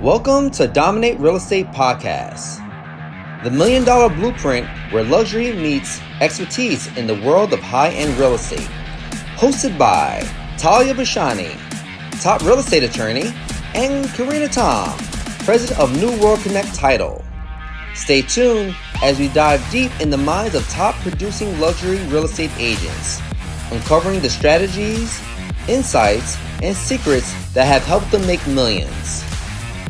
Welcome to Dominate Real Estate Podcast, the $1 Million Blueprint where luxury meets expertise in the world of high-end real estate. Hosted by Taliya Bashani, top real estate attorney, and Carina Tom, president of New World Connect title. Stay tuned as we dive deep in the minds of top producing luxury real estate agents, uncovering the strategies, insights, and secrets that have helped them make millions.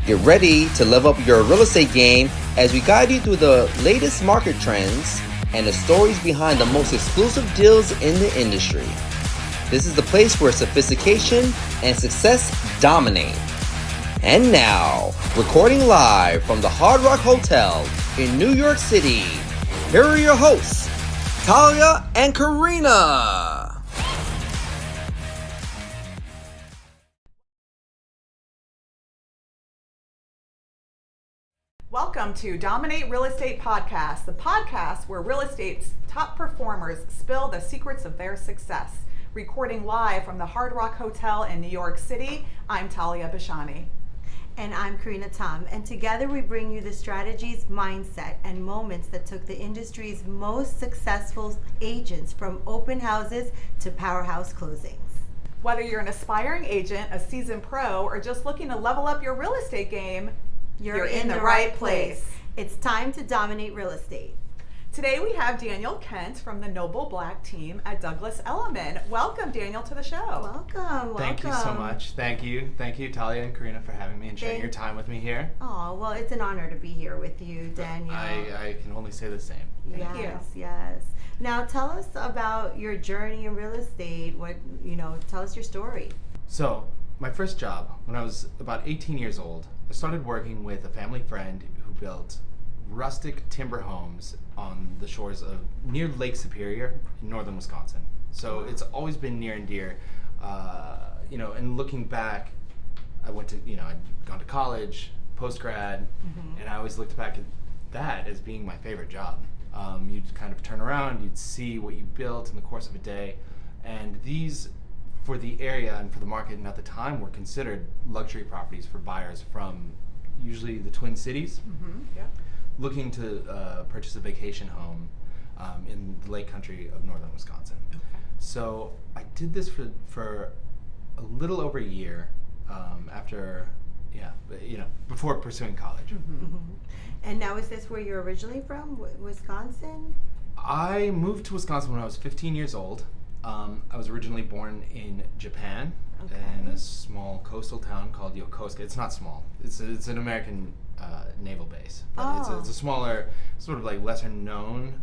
Get ready to level up your real estate game as we guide you through the latest market trends and the stories behind the most exclusive deals in the industry. This is the place where sophistication and success dominate. And now, recording live from the Hard Rock Hotel in New York City, here are your hosts, Taliya and Carina. Welcome to Dominate Real Estate Podcast, the podcast where real estate's top performers spill the secrets of their success. Recording live from the Hard Rock Hotel in New York City, I'm Taliya Bashani. And I'm Carina Tom, and together we bring you the strategies, mindset, and moments that took the industry's most successful agents from open houses to powerhouse closings. Whether you're an aspiring agent, a seasoned pro, or just looking to level up your real estate game, you're in the right place. It's time to dominate real estate. Today we have Daniel Kent from the Noble Black team at Douglas Elliman. Welcome, Daniel, to the show. Welcome. Thank you so much. Thank you, Taliya and Carina, for having me and sharing your time with me here. Oh, well, it's an honor to be here with you, Daniel. I can only say the same. Thank you. Yes. Now, tell us about your journey in real estate. Tell us your story. So, my first job, when I was about 18 years old, I started working with a family friend who built rustic timber homes on the shores of near Lake Superior in northern Wisconsin. So it's always been near and dear. And looking back, I'd gone to college, post-grad, and I always looked back at that as being my favorite job. You'd kind of turn around, you'd see what you built in the course of a day, and these, for the area and for the market and at the time, were considered luxury properties for buyers from usually the Twin Cities, looking to purchase a vacation home in the lake country of northern Wisconsin. Okay. So I did this for a little over a year before pursuing college. And now, is this where you're originally from, Wisconsin? I moved to Wisconsin when I was 15 years old. I was originally born in Japan, in a small coastal town called Yokosuka. It's not small. It's an American naval base. But it's a smaller, sort of like lesser known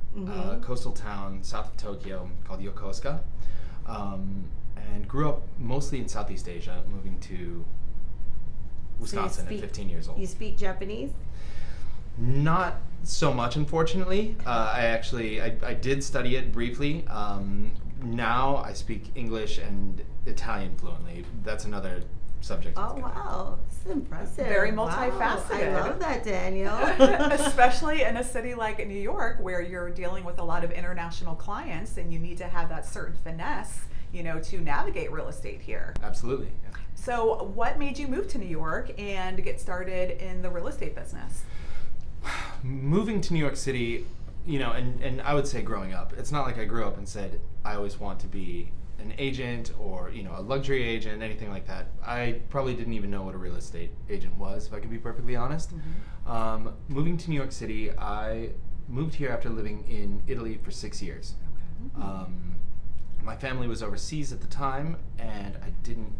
coastal town south of Tokyo called Yokosuka. And grew up mostly in Southeast Asia, moving to Wisconsin at 15 years old. You speak Japanese? Not so much, unfortunately. I did study it briefly. Now I speak English and Italian fluently. That's another subject. Oh, wow. This is impressive. Very multifaceted. Wow. I love that, Daniel. Especially in a city like New York, where you're dealing with a lot of international clients and you need to have that certain finesse, to navigate real estate here. Absolutely. Yeah. So what made you move to New York and get started in the real estate business? Moving to New York City, and I would say growing up, it's not like I grew up and said, I always want to be an agent or, a luxury agent, anything like that. I probably didn't even know what a real estate agent was, if I can be perfectly honest. Moving to New York City, I moved here after living in Italy for 6 years. My family was overseas at the time, and I didn't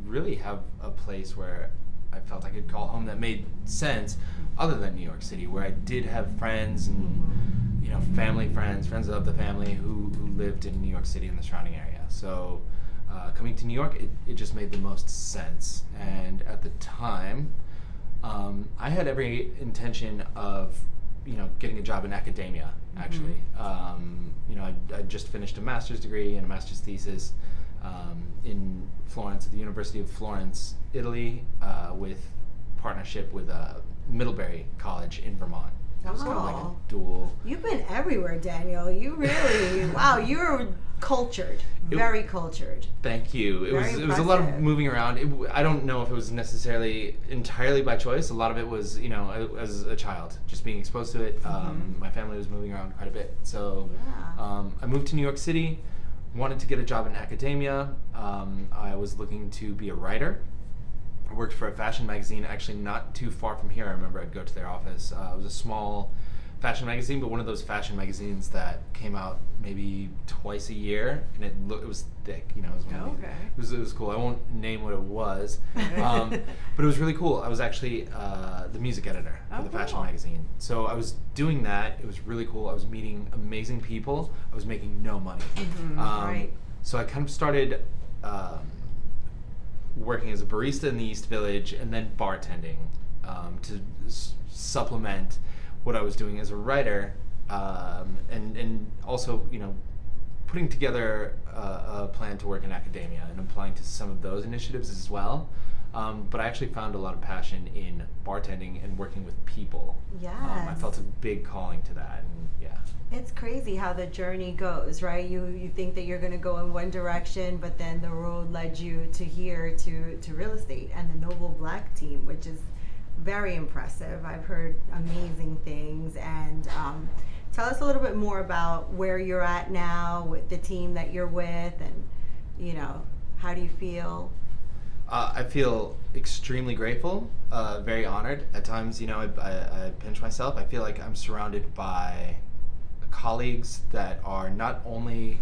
really have a place where I felt I could call home that made sense other than New York City, where I did have friends and family friends of the family who lived in New York City and the surrounding area. So coming to New York, it just made the most sense. And at the time, I had every intention of getting a job in academia, actually. I just finished a master's degree and a master's thesis in Florence, at the University of Florence, Italy, with partnership with Middlebury College in Vermont. It was kind of like a Wow. dual. You've been everywhere, Daniel. You really, wow, you're cultured, very cultured. Thank you. It Very was a lot of impressive. moving around. I don't know if it was necessarily entirely by choice. A lot of it was, as a child, just being exposed to it. My family was moving around quite a bit. So Yeah. I moved to New York City, wanted to get a job in academia. I was looking to be a writer. I worked for a fashion magazine, actually not too far from here. I remember I'd go to their office. It was a small fashion magazine, but one of those fashion magazines that came out maybe twice a year, and it was thick. It was one of these- Okay. It was cool. I won't name what it was, but it was really cool. I was actually the music editor for Oh, the fashion cool. magazine. So I was doing that. It was really cool. I was meeting amazing people. I was making no money. Right. So I kind of started working as a barista in the East Village and then bartending to supplement what I was doing as a writer, and also putting together a plan to work in academia and applying to some of those initiatives as well. But I actually found a lot of passion in bartending and working with people. I Yes. felt a big calling to that, and yeah. It's crazy how the journey goes, right? You think that you're going to go in one direction, but then the road led you to here, to real estate and the Noble Black team, which is very impressive. I've heard amazing things. And tell us a little bit more about where you're at now with the team that you're with, and how do you feel? I feel extremely grateful, very honored. At times, I pinch myself. I feel like I'm surrounded by colleagues that are not only,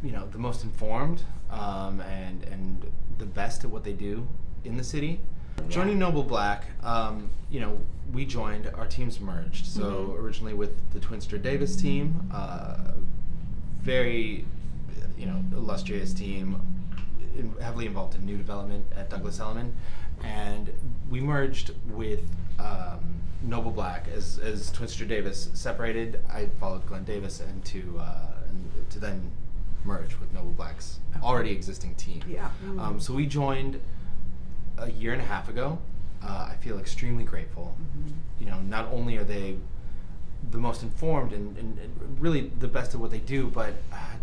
the most informed and the best at what they do in the city. Joining Noble Black, we joined, our teams merged. So originally with the Twinster Davis team, very, illustrious team, heavily involved in new development at Douglas Elliman, and we merged with Noble Black as Twinster Davis separated. I followed Glenn Davis and to then merge with Noble Black's already existing team. Yeah. So we joined a year and a half ago. I feel extremely grateful. Not only are they the most informed and really the best at what they do, but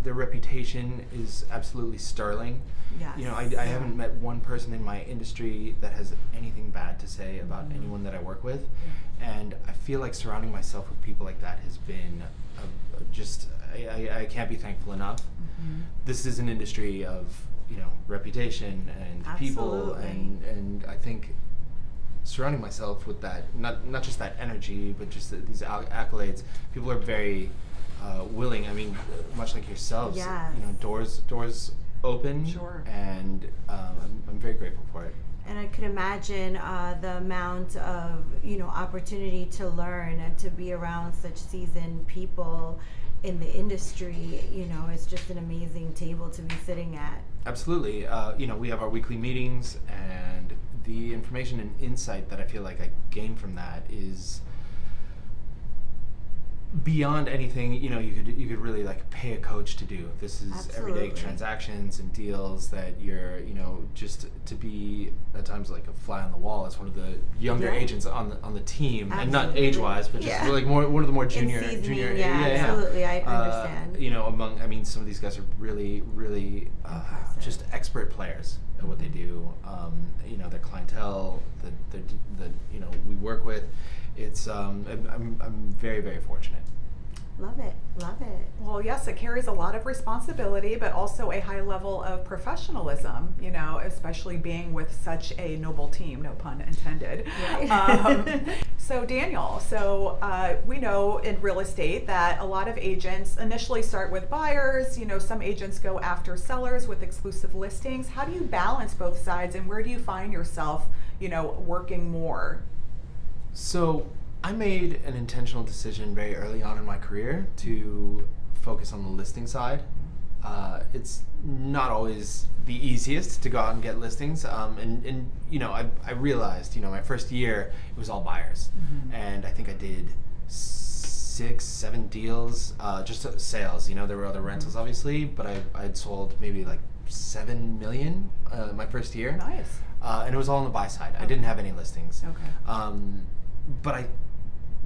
their reputation is absolutely sterling. Yes. I haven't met one person in my industry that has anything bad to say about anyone that I work with, and I feel like surrounding myself with people like that has been I can't be thankful enough. This is an industry of reputation and people, Absolutely. and I think surrounding myself with that, not just that energy, but just these accolades. People are very willing. I mean, much like yourselves, Yes. Doors open. Sure. And I'm very grateful for it. And I could imagine the amount of opportunity to learn and to be around such seasoned people in the industry. It's just an amazing table to be sitting at. Absolutely. We have our weekly meetings, and the information and insight that I feel like I gain from that is beyond anything you could really like pay a coach to do. This is Absolutely. everyday transactions and deals that you're just to be at times like a fly on the wall as one of the younger Yeah. agents on the team, and not Absolutely. age wise, but just Yeah. like one of the more In junior seasoning, absolutely, I understand. Some of these guys are really Impressive. just expert players at what they do. Their clientele that we work with. It's I'm very, very fortunate. Love it. Well, yes, it carries a lot of responsibility, but also a high level of professionalism, especially being with such a noble team, no pun intended. Right. So Daniel, we know in real estate that a lot of agents initially start with buyers, some agents go after sellers with exclusive listings. How do you balance both sides, and where do you find yourself, working more? So I made an intentional decision very early on in my career to focus on the listing side. It's not always the easiest to go out and get listings, and I realized my first year it was all buyers, and I think I did 6-7 deals, just sales. There were other rentals obviously, but I had sold maybe like 7 million my first year. Nice. And it was all on the buy side. I didn't have any listings. Okay. But I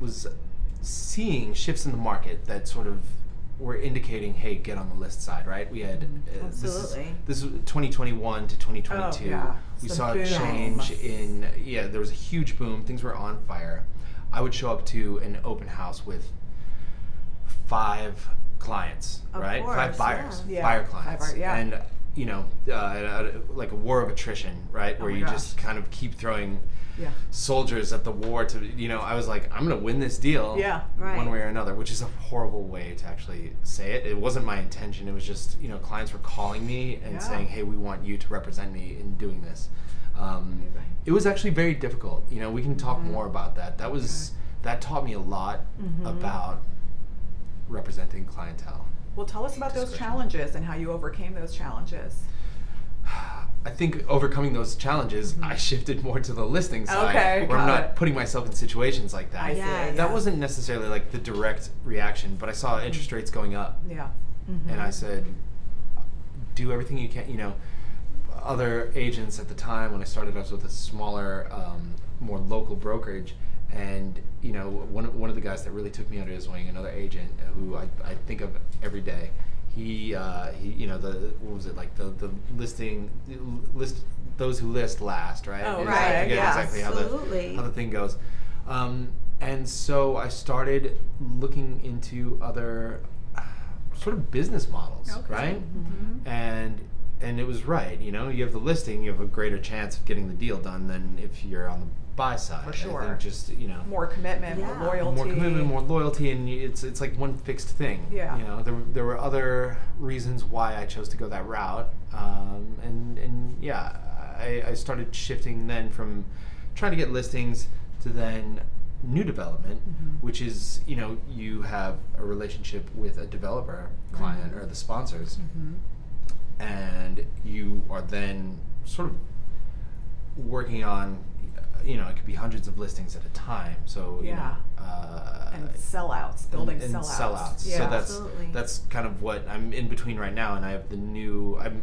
was seeing shifts in the market that sort of were indicating, hey, get on the list side, right? We had Absolutely. this was 2021 to 2022. Oh, yeah. We It's saw a a boom. change in there was a huge boom. Things were on fire. I would show up to an open house with 5 clients, Of right? course, 5 buyers, yeah. buyer Yeah, clients, 5 yeah. and like a war of attrition, right? Oh Where my you gosh. just kind of keep throwing Yeah. soldiers at the war to, I was like, I'm gonna win this deal, Yeah. Right. one way or another, which is a horrible way to actually say it. It wasn't my intention. It was just, clients were calling me and Yeah. saying, hey, we want you to represent me in doing this. Amazing. It was actually very difficult. We can talk more about that. That taught me a lot about representing clientele. Well, tell us about those Discretion. challenges and how you overcame those challenges. I think overcoming those challenges, I shifted more to the listing side, Okay, where I'm got not it. putting myself in situations like that. I see. Yeah, That wasn't necessarily like the direct reaction, but I saw interest rates going up, Yeah. and I said, do everything you can. Other agents at the time, when I started, I was with a smaller, more local brokerage, and one of the guys that really took me under his wing, another agent who I think of every day. He what was it, like the listing list, those who list last, right? Oh, And right, I forget yeah. exactly Absolutely. how the thing goes. And so I started looking into other sort of business models, Okay. right? And it was right. You have the listing, you have a greater chance of getting the deal done than if you're on the buy side. For sure. I think just More commitment, Yeah. more loyalty. more commitment, more loyalty, and it's like one fixed thing. Yeah. There were other reasons why I chose to go that route, I started shifting then from trying to get listings to then new development, which is you have a relationship with a developer client or the sponsors, and you are then sort of working on. It could be hundreds of listings at a time. So Yeah. And sellouts, building and sellouts. Yeah. So Absolutely. that's kind of what I'm in between right now, and I have I'm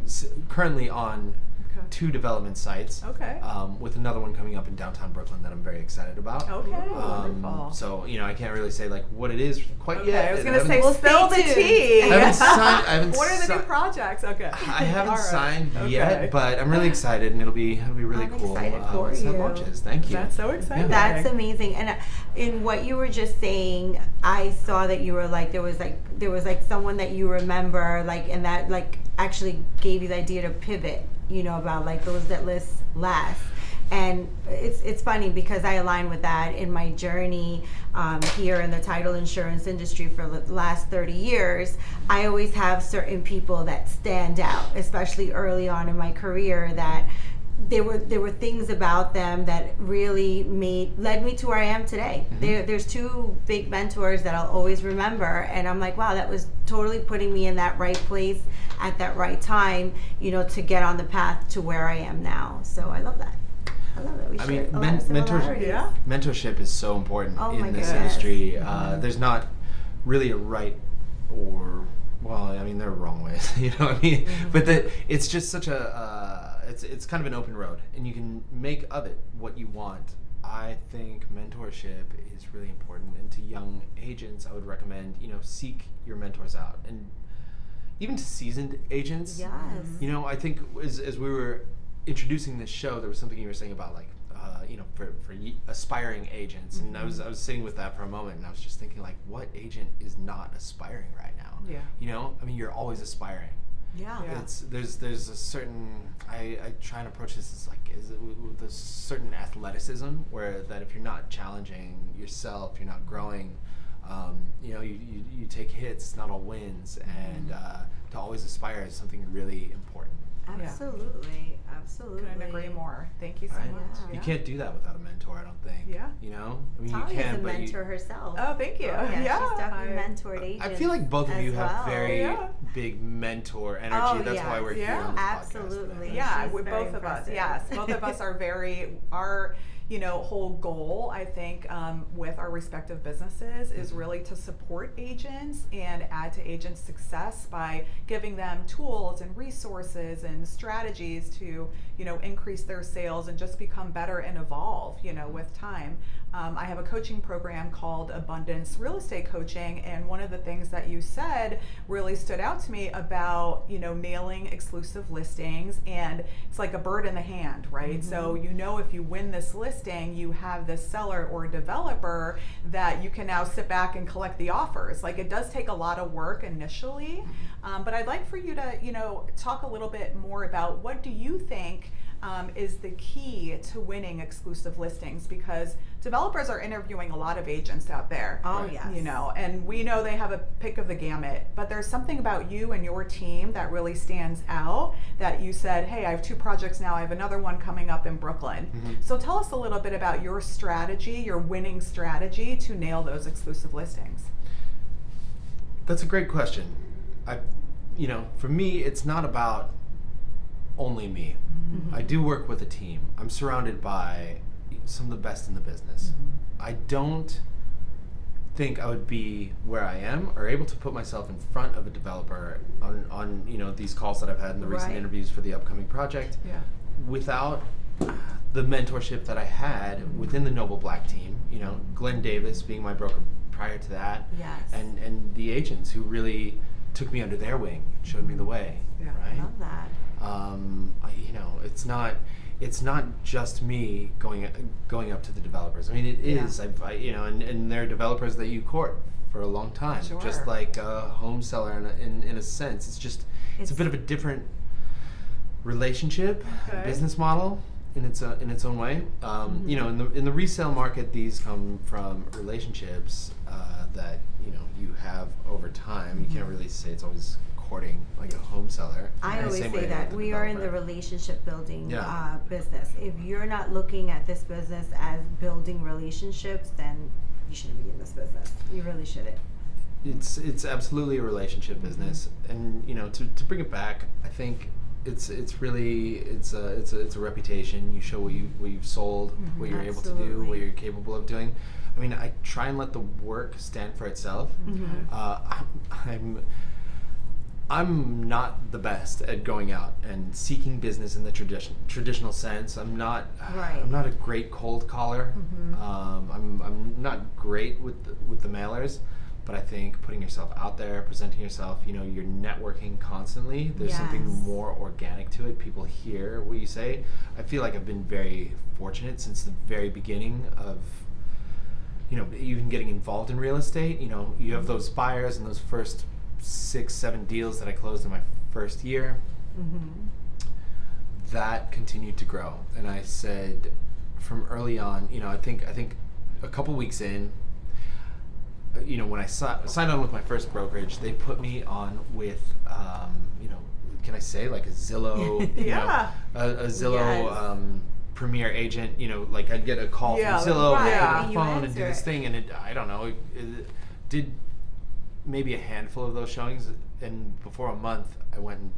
currently on Okay. 2 development sites. Okay. With another one coming up in downtown Brooklyn that I'm very excited about. Okay, wonderful. So I can't really say like what it is quite Okay, yet. I was I going to haven't- say, Well, spill the stay tuned. tea. I haven't signed. I haven't What are the new si- projects? Okay. I haven't All right. signed Okay. yet, but I'm really excited, and it'll be really I'm cool. excited for once that you. launches. Thank you. That's so exciting. That's amazing. And in what you were just saying, I saw that you were like there was like someone that you remember, like, and that like actually gave you the idea to pivot. About like those that list last. And it's funny because I align with that in my journey here in the title insurance industry for the last 30 years. I always have certain people that stand out, especially early on in my career, that there were things about them that really led me to where I am today. There's 2 big mentors that I'll always remember, and I'm like, wow, that was totally putting me in that right place at that right time, to get on the path to where I am now. So I love that. We I share mean, a lot of similarities. Yeah. mentorship is so important Oh in my this goodness. industry. There's not really a right or, well, I mean, there are wrong ways, but it's just such it's kind of an open road, and you can make of it what you want. I think mentorship is really important, and to young agents, I would recommend, seek your mentors out, and even to seasoned agents. Yes. I think as we were introducing this show, there was something you were saying about like, for aspiring agents, and I was sitting with that for a moment, and I was just thinking like, what agent is not aspiring right now? Yeah. I mean, you're always aspiring. Yeah. Yeah. There's a certain I try and approach this as like with a certain athleticism where that if you're not challenging yourself, you're not growing. You take hits, not all wins, and to always aspire is something really important. Absolutely. Absolutely. Couldn't agree more. Thank you so Right? much. Yeah. You can't do that without a mentor, I don't think. Yeah. I mean, Taliya's you can, a but mentor herself. Oh, thank you. Yeah, she's definitely mentored agents. I feel like both of as you have well. very Yeah. big mentor energy. Oh, That's why we're here yeah. on the podcast Absolutely. today. Yeah, She's we very both of us. impressive. Yes, both of us are very whole goal, I think, with our respective businesses is really to support agents and add to agents' success by giving them tools and resources and strategies to, increase their sales and just become better and evolve, with time. I have a coaching program called Abundance Real Estate Coaching, and one of the things that you said really stood out to me about, nailing exclusive listings, and it's like a bird in the hand, right? So if you win this listing, you have this seller or developer that you can now sit back and collect the offers. Like, it does take a lot of work initially, but I'd like for you to, talk a little bit more about what do you think is the key to winning exclusive listings, because developers are interviewing a lot of agents out there. Oh, yes. And we know they have a pick of the gamut, but there's something about you and your team that really stands out, that you said, hey, I have 2 projects now, I have another one coming up in Brooklyn. So tell us a little bit about your strategy, your winning strategy to nail those exclusive listings. That's a great question. For me, it's not about only me. I do work with a team. I'm surrounded by some of the best in the business. I don't think I would be where I am or able to put myself in front of a developer on these calls that I've had in the recent interviews for the upcoming project without the mentorship that I had within the Noble Black team. Glenn Davis being my broker prior to that, and the agents who really took me under their wing and showed me the way. Right? I love that. It's not just me going up to the developers. I mean, it is. And there are developers that you court for a long time, just like a home seller in a sense. It's a bit of a different relationship, business model in its own way. In the resale market, these come from relationships that you have over time. You can't really say it's always courting like a home seller. I always say that we are in the relationship building business. If you're not looking at this business as building relationships, then you shouldn't be in this business. You really shouldn't. It's absolutely a relationship business, and to bring it back, I think it's really a reputation. You show what you've sold, what you're able to do, what you're capable of doing. I mean, I try and let the work stand for itself. I'm not the best at going out and seeking business in the traditional sense. I'm not a great cold caller. I'm not great with the mailers, but I think putting yourself out there, presenting yourself, you're networking constantly. There's something more organic to it. People hear what you say. I feel like I've been very fortunate since the very beginning of even getting involved in real estate. You have those buyers and those first 6-7 deals that I closed in my first year. That continued to grow, and I said from early on, I think a couple weeks in, when I signed on with my first brokerage, they put me on with can I say like a Zillow a Zillow premier agent. Like I'd get a call from Zillow and I'd pick up the phone and do this thing, and I don't know, it did maybe a handful of those showings, and before a month I went and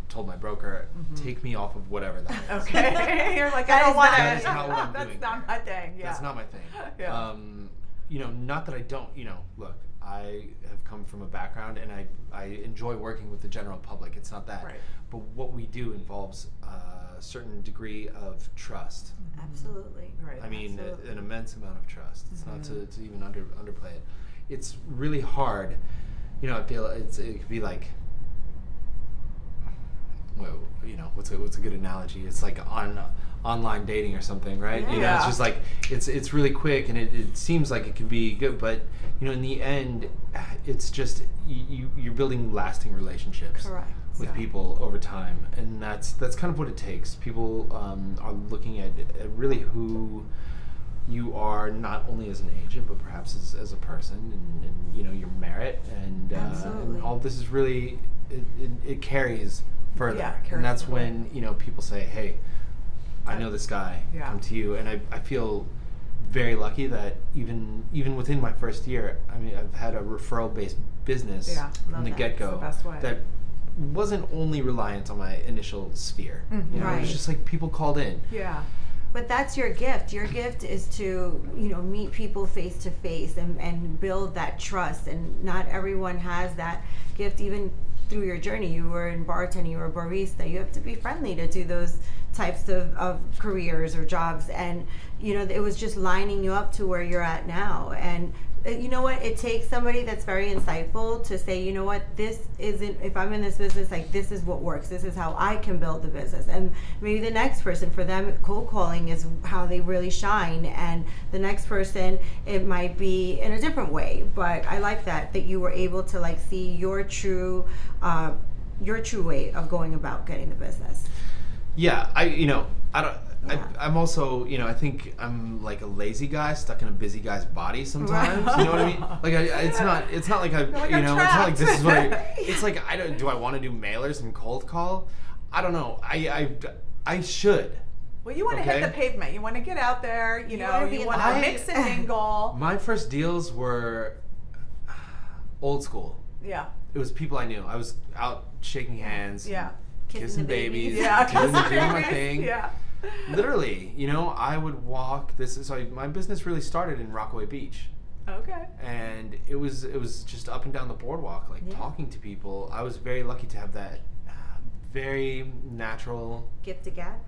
told my broker, take me off of whatever that is. Okay. You're like, I don't want to. That is not what I'm That's doing. not my thing. Yeah. That's not my thing. Yeah. Not that I don't, look, I have come from a background and I enjoy working with the general public. It's not that. Right. But what we do involves a certain degree of trust. Absolutely. Right. I mean, Absolutely. an immense amount of trust. It's not to even underplay it. It's really hard. I feel it could be like, well, what's a good analogy? It's like online dating or something, right? Yeah. It's just like it's really quick and it seems like it can be good, but in the end, it's just you're building lasting relationships. Correct. With people over time, and that's kind of what it takes. People are looking at really who you are, not only as an agent, but perhaps as a person, and your merit, and all of this is really it carries further. Yeah, and that's when people say, "Hey, I know this guy. Come to you." And I feel very lucky that even within my first year, I mean, I've had a referral-based business from the get-go that wasn't only reliant on my initial sphere. It was just like people called in. Yeah. But that's your gift. Your gift is to, meet people face to face and build that trust. And not everyone has that gift. Even through your journey, you were in bartending, you were a barista. You have to be friendly to do those types of careers or jobs. And, it was just lining you up to where you're at now. And you know what? It takes somebody that's very insightful to say, you know what, this isn't, if I'm in this business, like, this is what works. This is how I can build the business. And maybe the next person, for them, cold calling is how they really shine. And the next person, it might be in a different way. But I like that you were able to, like, see your true way of going about getting the business. Yeah, I'm also, I think I'm like a lazy guy stuck in a busy guy's body sometimes. Right. You know what I mean? Like, it's not like it's not like this is what it's like. Do I want to do mailers and cold call? I don't know. I should. Well, you want to hit the pavement. You want to get out there. You want to mix and mingle. My first deals were old school. Yeah. It was people I knew. I was out shaking hands. Yeah. Kissing babies. Yeah. Doing my thing. Yeah. Literally, I would walk my business really started in Rockaway Beach. Okay. And it was just up and down the boardwalk, like talking to people. I was very lucky to have that very natural gift of gab.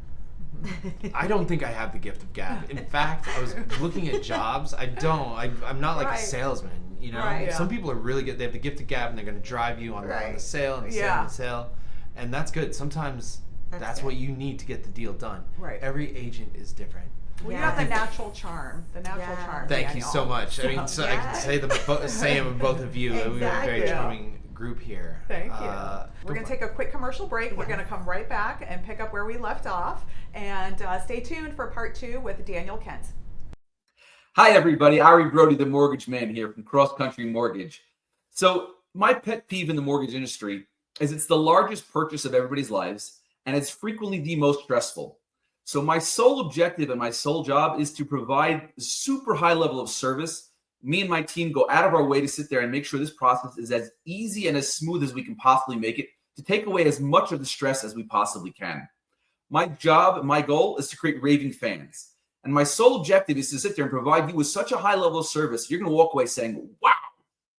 I don't think I have the gift of gab. In fact, I was looking at jobs. I'm not like a salesman, Right, yeah. Some people are really good. They have the gift of gab and they're going to drive you on the sale and the sale and the sale. And that's good. Sometimes that's what you need to get the deal done. Right. Every agent is different. Well, you have the natural charm. Charm. Thank you so much. I mean, I can say the same of both of you. Exactly. We have a very charming group here. Thank you. We're going to take a quick commercial break. We're going to come right back and pick up where we left off. And stay tuned for part 2 with Daniel Kent. Hi, everybody. Ari Brody, the mortgage man here from Cross Country Mortgage. So my pet peeve in the mortgage industry is it's the largest purchase of everybody's lives, and it's frequently the most stressful. So my sole objective and my sole job is to provide super high level of service. Me and my team go out of our way to sit there and make sure this process is as easy and as smooth as we can possibly make it, to take away as much of the stress as we possibly can. My job, my goal is to create raving fans. And my sole objective is to sit there and provide you with such a high level of service, you're going to walk away saying, wow,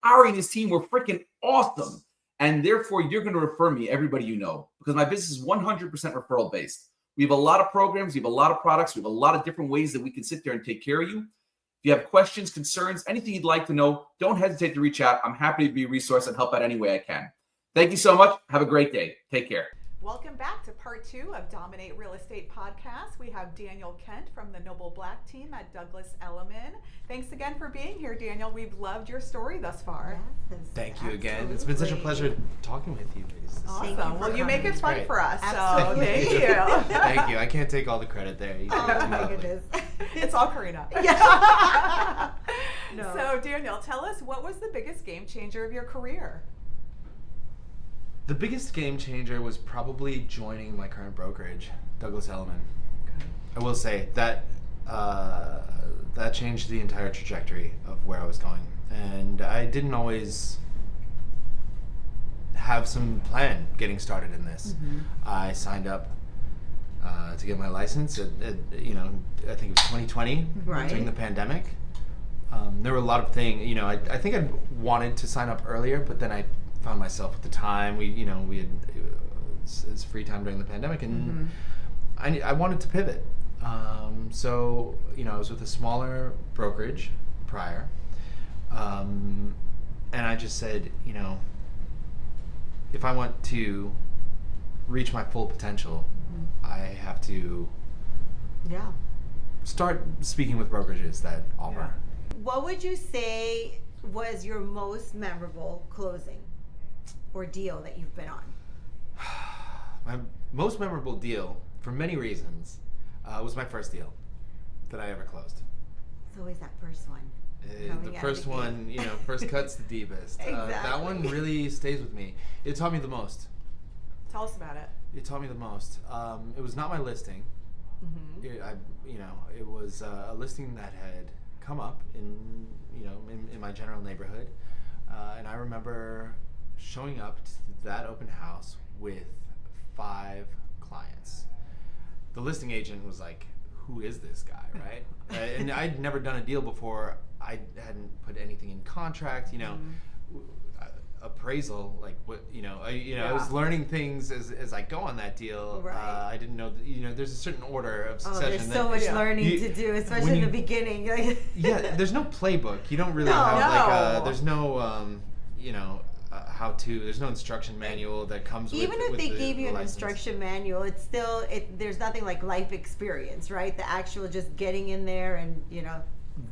Ari and his team were freaking awesome. And therefore, you're going to refer me everybody you know, because my business is 100% referral based. We have a lot of programs. We have a lot of products. We have a lot of different ways that we can sit there and take care of you. If you have questions, concerns, anything you'd like to know, don't hesitate to reach out. I'm happy to be a resource and help out any way I can. Thank you so much. Have a great day. Take care. Welcome back to part 2 of Dominate Real Estate Podcast. We have Daniel Kent from the Noble Black team at Douglas Elliman. Thanks again for being here, Daniel. We've loved your story thus far. Yes, Thank you again. It's been such a pleasure talking with you ladies. Awesome. Well, you make it fun for us. Absolutely. So thank you. Thank you. I can't take all the credit there. Oh my goodness. It's all Carina. Yeah. No. So Daniel, tell us, what was the biggest game changer of your career? The biggest game changer was probably joining my current brokerage, Douglas Elliman. Okay. I will say that that changed the entire trajectory of where I was going, and I didn't always have some plan getting started in this. Mm-hmm. I signed up to get my license at I think it was 2020 Right. during the pandemic. There were a lot of things, I think I wanted to sign up earlier, but then I found myself at the time, we had it's free time during the pandemic, and I wanted to pivot. So I was with a smaller brokerage prior, and I just said, if I want to reach my full potential, I have to start speaking with brokerages that offer. What would you say was your most memorable closing or deal that you've been on? My most memorable deal, for many reasons, was my first deal that I ever closed. It's always that first one. The first one, first cut's the deepest. Exactly. That one really stays with me. It taught me the most. Tell us about it. It taught me the most. It was not my listing. Mm-hmm. It was a listing that had come up in my general neighborhood, and I remember showing up to that open house with 5 clients. The listing agent was like, who is this guy, right? And I'd never done a deal before. I hadn't put anything in contract, appraisal, like what, I was learning things as I go on that deal. Right. I didn't know that, there's a certain order of succession. There's so much learning to do, especially in the beginning. Yeah, there's no playbook. You don't really there's no, how to. There's no instruction manual that comes with. Even if they gave you an license. instruction manual, it's still there's nothing like life experience, right? The actual just getting in there and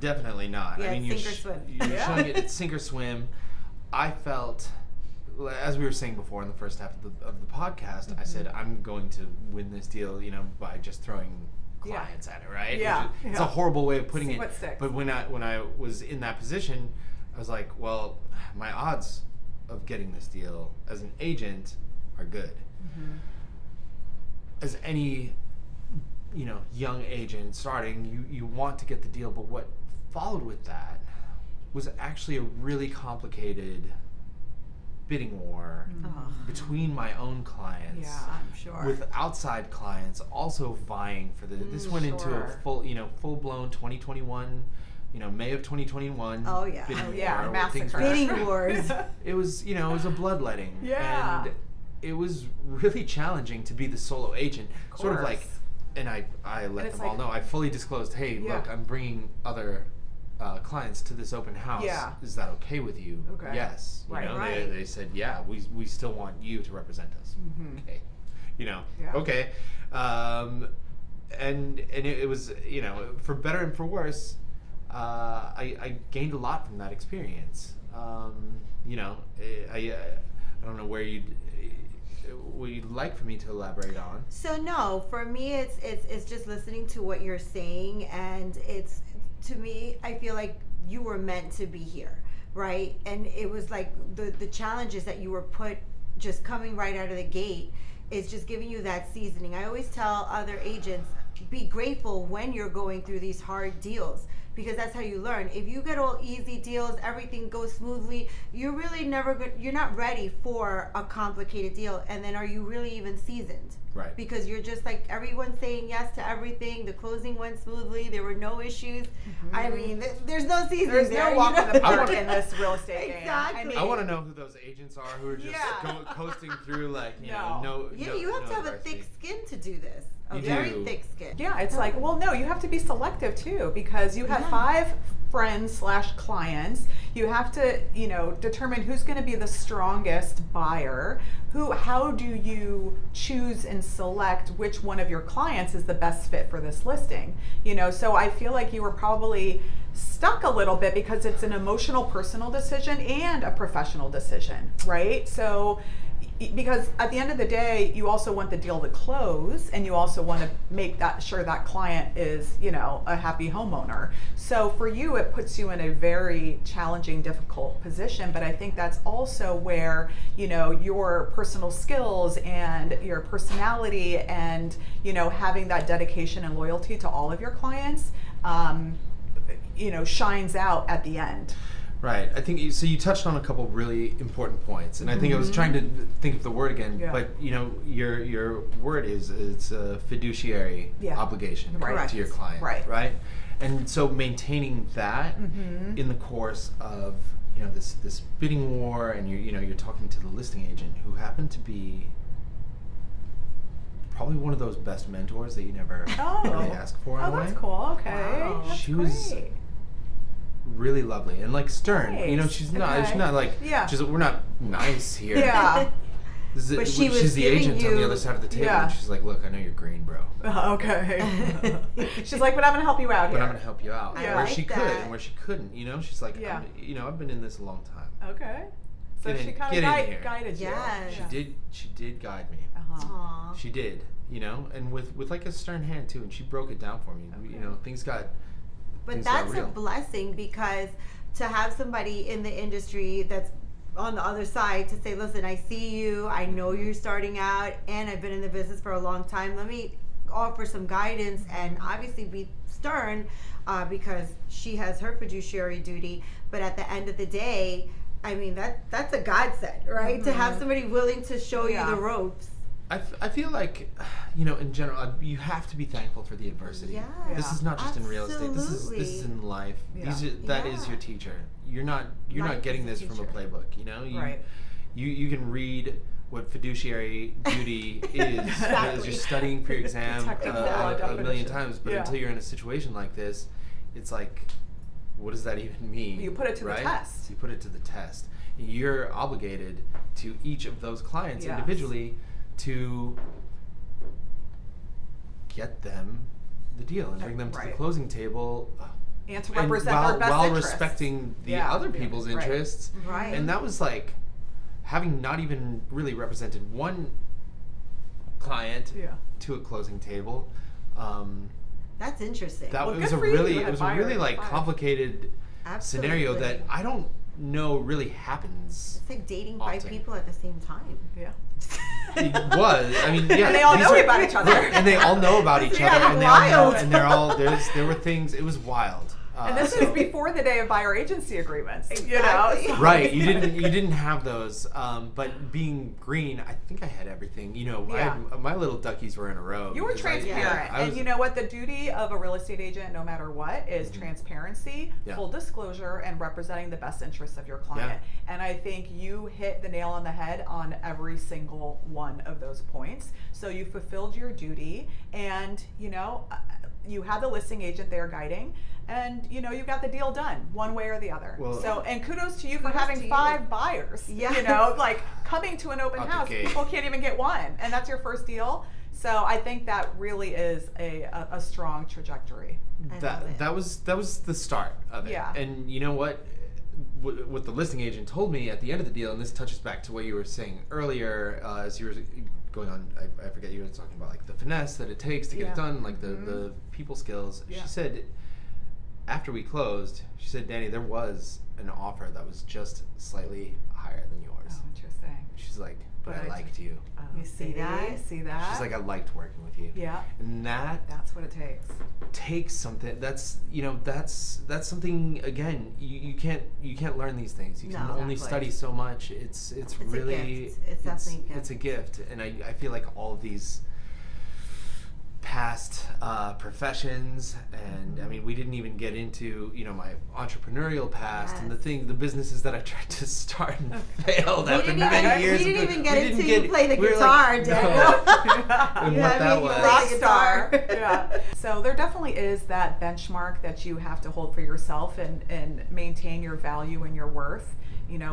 Definitely not. Yeah, I mean, sink or swim. You're showing it's sink or swim. I felt, as we were saying before in the first half of the podcast, I said I'm going to win this deal, by just throwing clients at it, right? Yeah. It's a horrible way of putting See it. what sticks. But when I was in that position, I was like, well, my odds of getting this deal as an agent are good. As any young agent starting, you want to get the deal, but what followed with that was actually a really complicated bidding war between my own clients. Yeah, I'm sure. With outside clients also vying for this went into a full-blown 2021, May of 2021 bidding war. Where things were- bidding wars. It was, it was a bloodletting. Yeah. And it was really challenging to be the solo agent. Sort of like, and I let it's them all like- know. I fully disclosed, hey, look, I'm bringing other clients to this open house. Yeah. Is that okay with you? Okay. Yes. Right. They said, yeah, we still want you to represent us. Okay. Yeah. Okay. And it was, for better and for worse, I gained a lot from that experience. I don't know where what you'd like for me to elaborate on. So no, for me it's just listening to what you're saying, and it's, to me, I feel like you were meant to be here, right? And it was like the challenges that you were put just coming right out of the gate is just giving you that seasoning. I always tell other agents, be grateful when you're going through these hard deals, because that's how you learn. If you get all easy deals, everything goes smoothly, you're really you're not ready for a complicated deal. And then are you really even seasoned? Right. Because you're just like, everyone's saying yes to everything. The closing went smoothly. There were no issues. I mean, there's no seasoning. There's there, no walk in the park in this real estate game. Exactly. I want to know who those agents are who are just coasting through, like, you you have to have a thick skin to do this. You Very do. thick skin. Yeah, it's like, well, no, you have to be selective too, because you have 5 friends / clients. You have to, determine who's going to be the strongest buyer. How do you choose and select which one of your clients is the best fit for this listing? So I feel like you were probably stuck a little bit because it's an emotional, personal decision and a professional decision, right? So, because at the end of the day, you also want the deal to close, and you also want to make sure that client is, a happy homeowner. So for you, it puts you in a very challenging, difficult position. But I think that's also where, your personal skills and your personality and, having that dedication and loyalty to all of your clients, shines out at the end. Right. I think you touched on a couple really important points, and I think I was trying to think of the word again. Yeah. But your word it's a fiduciary obligation Right. to your client, Right. And so maintaining that in the course of this bidding war, and you're talking to the listing agent who happened to be probably one of those best mentors that you never really ask for. In a That's way. cool. Okay. Wow. That's She great. was really lovely and like stern. Nice. She's not. Okay. She's not like. Yeah. We're not nice here. Yeah. But she was she's the giving agent on the you- other side of the table, Yeah. and she's like, "Look, I know you're green, bro, Okay. She's like, but I'm going to help you out but here. I'm gonna help you out." Yeah. Where I she like could that. and where she couldn't. She's like, Yeah. I've been in this a long time. Okay. So Get she in- kind get of in here. guided you. Yes. She did guide me. Uh-huh. Aw. She did. And with like a stern hand too, and she broke it down for me. Things got. But things got that's a real. blessing, because to have somebody in the industry that's on the other side to say, listen, I see you, I know you're starting out, and I've been in the business for a long time. Let me offer some guidance and obviously be stern, because she has her fiduciary duty. But at the end of the day, I mean, that's a godsend, right? To have somebody willing to show you Yeah. the ropes. I feel like, in general, you have to be thankful for the adversity. Yeah. This is not just in real estate. This is Absolutely. in life. Yeah. That is your teacher. You're not Life getting is this a from a teacher. playbook. Right. You can read what fiduciary duty is as you're studying for your exam Technical a million definition. times, but Yeah. until you're in a situation like this, it's like, what does that even mean? You put it to the right? test. You put it to the test. You're obligated to each of those clients Yes. individually to get them the deal and bring them to the Right. closing table And to and represent while, their best while interests. respecting the Yeah. other people's Right. interests. Right. And that was like having not even really represented one client Yeah. to a closing table. That's interesting. That Well, was good a for you. really You it had was a fire really in like fire. complicated scenario that Absolutely. I don't know really happens. It's like dating 5 often. people at the same time. Yeah. It was. I mean, yeah. And they all these know are- about each other. And they all know about each Yeah, other, and wild. they're all there were things. It was wild. And this so- is before the day of buyer agency agreements. Exactly. So- Right, you didn't have those, but being green, I think I had everything. Yeah. My little duckies were in a row. You were because I transparent. was- And you know what? The duty of a real estate agent, no matter what, is transparency, Yeah. full disclosure, and representing the best interests of your client. Yeah. And I think you hit the nail on the head on every single one of those points. So you fulfilled your duty, and you had the listing agent there guiding, and you got the deal done one way or the other. Well- So, and kudos to you for Kudos having to you. 5 buyers. Yeah. Like coming to an open Out the house, gate. people can't even get one, and that's your first deal. So I think that really is a strong trajectory. I love it. that was the start of it. Yeah. And you know what? What the listing agent told me at the end of the deal, and this touches back to what you were saying earlier, as you were going on. I forget, you were talking about like the finesse that it takes to get Yeah. it done, like the people skills. Yeah. She said after we closed, she said, Danny, there was an offer that was just slightly higher than yours. Oh, interesting. She's like, but I But I liked you. You see that? See that? She's like, I liked working with you. yeah, And that that's what it takes. takes something. That's something. Again, you can't learn these things. You can No, only exactly. study so much. It's a really gift. It's definitely a gift. it's a gift, and I feel like all of these past professions, and I mean, we didn't even get into my entrepreneurial past and the businesses that I tried to start and failed after many years. We didn't of- even get we didn't into you play the we were guitar, like, Daniel. and You what had that me was. play Rock the star. guitar. Yeah. So there definitely is that benchmark that you have to hold for yourself and maintain your value and your worth.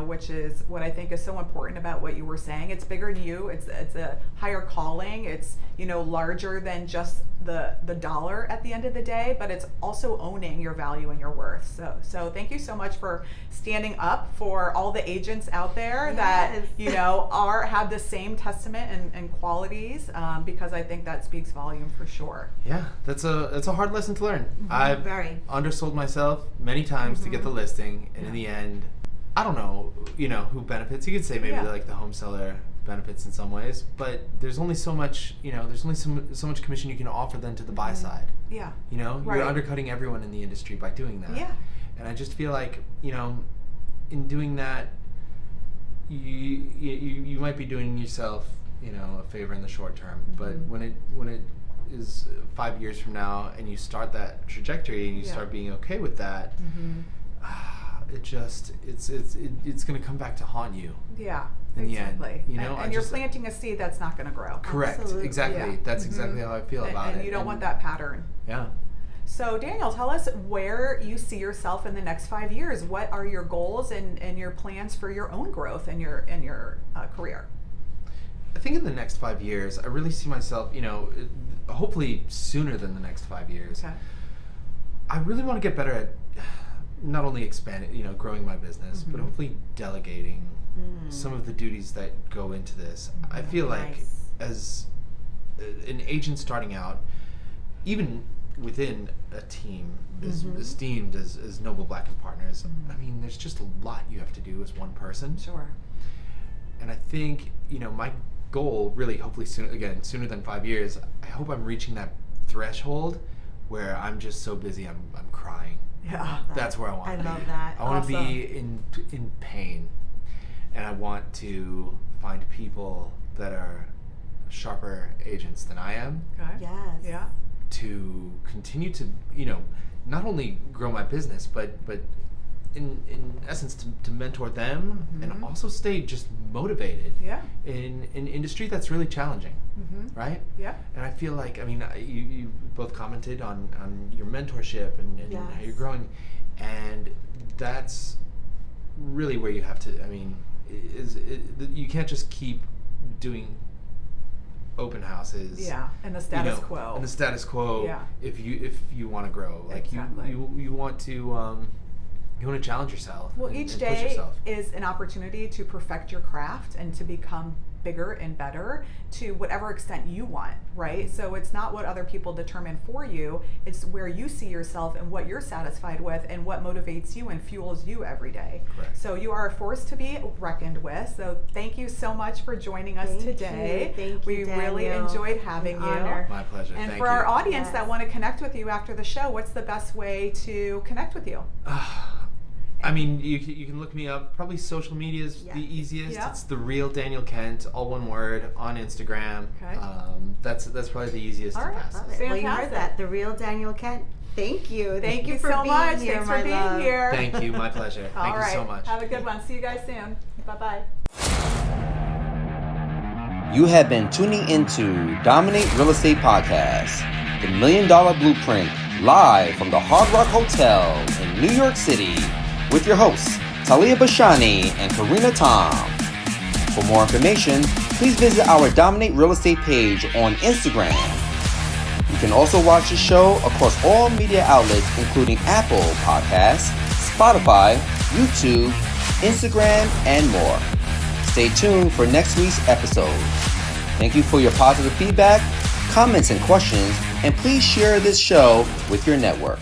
Which is what I think is so important about what you were saying. It's bigger than you. It's a higher calling. It's larger than just the dollar at the end of the day, but it's also owning your value and your worth. So thank you so much for standing up for all the agents out there that Yes. have the same testament and qualities, because I think that speaks volume for sure. Yeah, that's a hard lesson to learn. I've Very. undersold myself many times to get the listing, and in the end, I don't know, who benefits. You could say maybe Yeah. like the home seller benefits in some ways, but there's only so much, there's only so much commission you can offer then to the buy side. Yeah. You're undercutting everyone in the industry by doing that. Yeah. And I just feel like, in doing that, you might be doing yourself, a favor in the short term. But when it is 5 years from now, and you start that trajectory, and you start being okay with that, it's going to come back to haunt you. Yeah, In the end, exactly. And you're just- planting a seed that's not going to grow. Correct. Absolutely. Exactly. Yeah. That's exactly how I feel about it. And you don't want that pattern. Yeah. So Daniel, tell us where you see yourself in the next 5 years. What are your goals and your plans for your own growth and your career? I think in the next 5 years, I really see myself, hopefully sooner than the next 5 years. Okay. I really want to get better at not only expanding, growing my business, but hopefully delegating some of the duties that go into this. I feel like Nice. as an agent starting out, even within a team as esteemed as Noble Black and Partners, I mean, there's just a lot you have to do as one person. Sure. And I think, my goal really, hopefully sooner than 5 years, I hope I'm reaching that threshold where I'm just so busy I'm crying. Yeah. That's where I want I to be. love that. I want to Awesome. be in pain, and I want to find people that are sharper agents than I am. Okay. Yes. Yeah. To continue to, not only grow my business, but in essence to mentor them and also stay just motivated Yeah. in an industry that's really challenging, right? Yeah. And I feel like, you both commented on your mentorship and Yes. how you're growing, and that's really where you have to, you can't just keep doing open houses. Yeah. And the status quo. And the status quo. Yeah. If you want to grow, like Exactly. you want to challenge yourself. Well, and each push day yourself. is an opportunity to perfect your craft and to become bigger and better to whatever extent you want, right? So it's not what other people determine for you, it's where you see yourself and what you're satisfied with and what motivates you and fuels you every day. Correct. So you are a force to be reckoned with. So thank you so much for joining us today. Thank you, we really Daniel. enjoyed having An you. honor. My pleasure. And Thank for you. our audience Yes. that want to connect with you after the show, what's the best way to connect with you? You can look me up. Probably social media is Yeah. the easiest. Yeah. It's the real Daniel Kent, all one word, on Instagram. Okay. That's probably the easiest All and right. fastest. Love it. Well, you heard Fantastic. that. The real Daniel Kent. Thank you. Thank you for so being much. here, Thanks for my being love. here. Thank you. My pleasure. All Thank you right. so much. Have a good one. See you guys soon. Bye-bye. You have been tuning into Dominate Real Estate Podcast, the $1 Million Blueprint, live from the Hard Rock Hotel in New York City, with your hosts, Taliya Bashani and Carina Tom. For more information, please visit our Dominate Real Estate page on Instagram. You can also watch the show across all media outlets, including Apple Podcasts, Spotify, YouTube, Instagram, and more. Stay tuned for next week's episode. Thank you for your positive feedback, comments, and questions, and please share this show with your network.